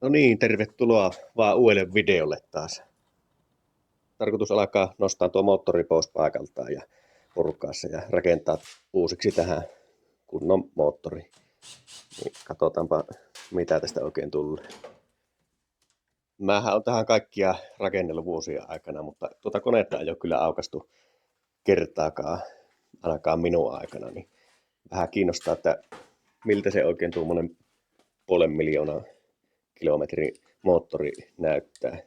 No niin, tervetuloa vaan uudelle videolle taas. Tarkoitus alkaa nostaa tuo moottori pois paikaltaan ja purkaa se ja rakentaa uusiksi tähän kunnon moottori. Niin katsotaanpa mitä tästä oikein tulee. Mähän on tähän kaikkia rakennellut vuosien aikana, mutta tuota konetta ei ole kyllä aukastu kertaakaan, ainakaan minun aikana. Niin vähän kiinnostaa, että miltä se oikein tuommoinen 500 000 kilometrin moottori näyttää.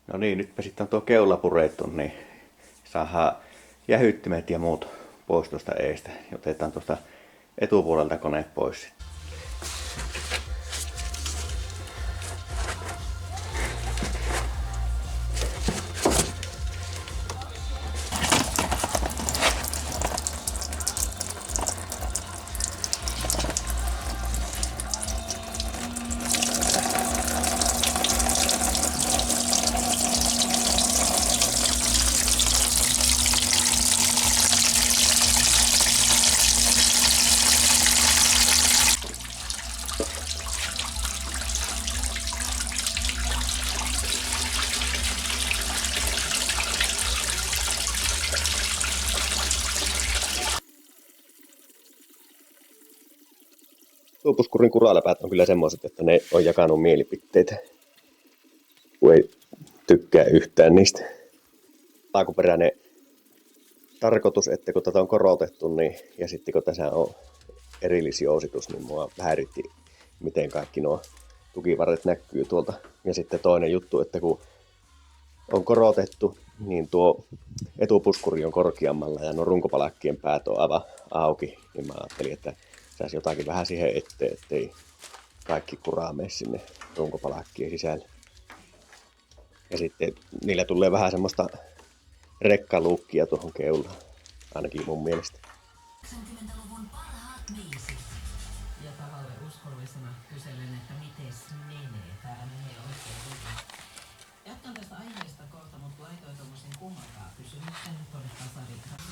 No niin, nytpä sitten on tuo keula purettu, niin saadaan jähyttimet ja muut pois tuosta eestä. Otetaan tuosta etupuolelta kone pois. Tuo puskurin kuraläpäät on kyllä semmoiset, että ne on jakanut mielipiteitä, kun ei tykkää yhtään niistä. Alkuperäinen tarkoitus, että kun tätä on korotettu, niin, ja sitten kun tässä on erillisjousitus, niin mua häiritti, miten kaikki nuo tukivarret näkyy tuolta. Ja sitten toinen juttu, että kun on korotettu, niin tuo etupuskuri on korkeammalla ja nuo runkopalakkien päät on aivan auki, niin mä ajattelin, että saisi jotakin vähän siihen eteen, ettei kaikki kuraa mene sinne runkopalakkien sisälle. Ja sitten niillä tulee vähän semmoista rekkaluukkia tuohon keulaan, ainakin mun mielestä. 90-luvun parhaat biisit. Ja tavalle uskollisena kyselen, että mites menee. Täällä menee oikein hyvin. Jatkan tästä aiheesta kohta, mutta laitoin tommosen kummakaa kysymyksen tuonne Tasarikaan.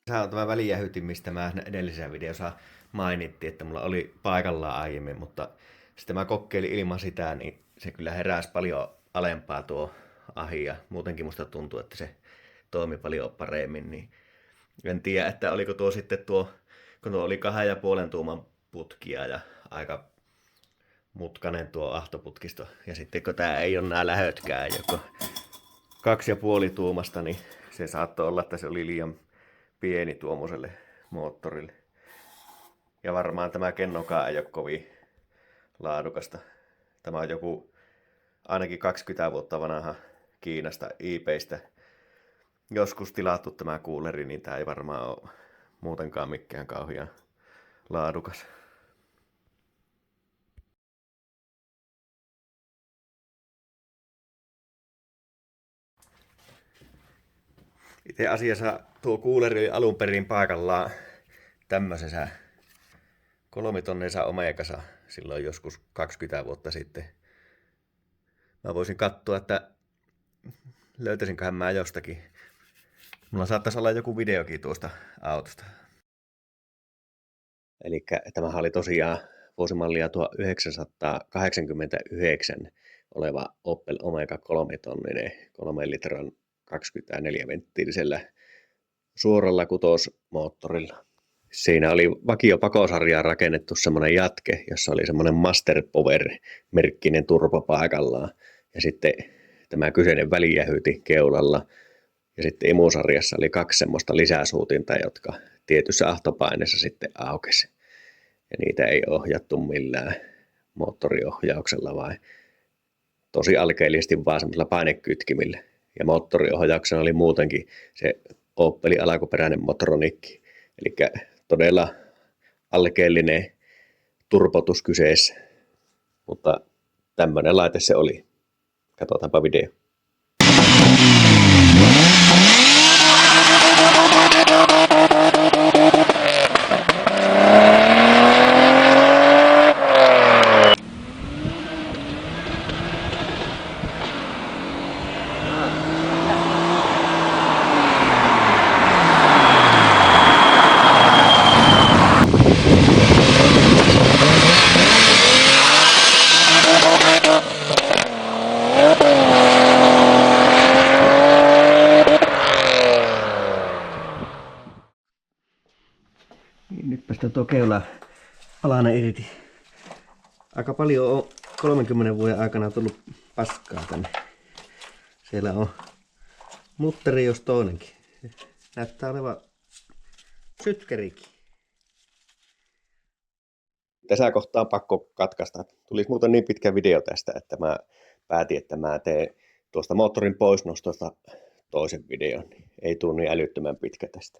Tämä on tämä välijähytin, mistä mä edellisessä videossa mainittiin, että mulla oli paikallaan aiemmin, mutta sitten mä kokeilin ilman sitä, niin se kyllä heräsi paljon alempaa tuo ahi ja muutenkin musta tuntuu, että se toimi paljon paremmin, niin en tiedä, että oliko tuo sitten kun tuo oli 2,5 tuuman putkia ja aika mutkainen tuo ahtoputkisto, ja sitten kun tää ei ole nää lähötkään joko 2,5 tuumasta, niin se saattoi olla, että se oli liian pieni tuommoiselle moottorille. Ja varmaan tämä kennokaan ei ole kovin laadukasta. Tämä on joku ainakin 20 vuotta vanha Kiinasta eBaystä joskus tilattu tämä kuuleri, niin tämä ei varmaan ole muutenkaan mikään kauhean laadukas. Itse asiassa tuo kuuleri oli alun perin paikallaan tämmöisessä 3-tonneisessa Omegassa silloin joskus 20 vuotta sitten. Mä voisin katsoa, että löytäisinköhän mä jostakin. Mulla saattaisi olla joku videokin tuosta autosta. Eli tämä oli tosiaan vuosimallia 1989 oleva Opel Omega 3-tonninen 3 litran 24-venttiilisellä suoralla kutosmoottorilla. Siinä oli vakiopakosarjaan rakennettu semmoinen jatke, jossa oli semmoinen Master Power-merkkinen turbo paikallaan. Ja sitten tämä kyseinen välijähyti keulalla. Ja sitten imusarjassa oli 2 semmoista lisäsuutinta, jotka tietyssä ahtopaineessa sitten aukesi. Ja niitä ei ohjattu millään moottoriohjauksella, vaan tosi alkeellisesti vaan semmoisella painekytkimillä. Ja moottoriohjauksena oli muutenkin se Opelin alkuperäinen Motronikki. Eli todella alkeellinen turpotus kyseessä. Mutta tämmöinen laite se oli. Katsotaanpa video. Nytpä sitä tuo keula alainen irti. Aika paljon on 30 vuoden aikana tullut paskaa tänne. Siellä on mutteri jos toinenkin. Näyttää olevan sytkerikin. Tässä kohtaa on pakko katkaista. Tulisi muuten niin pitkä video tästä, että mä päätin, että mä teen tuosta moottorin poisnostosta toisen videon. Ei tule niin älyttömän pitkä tästä.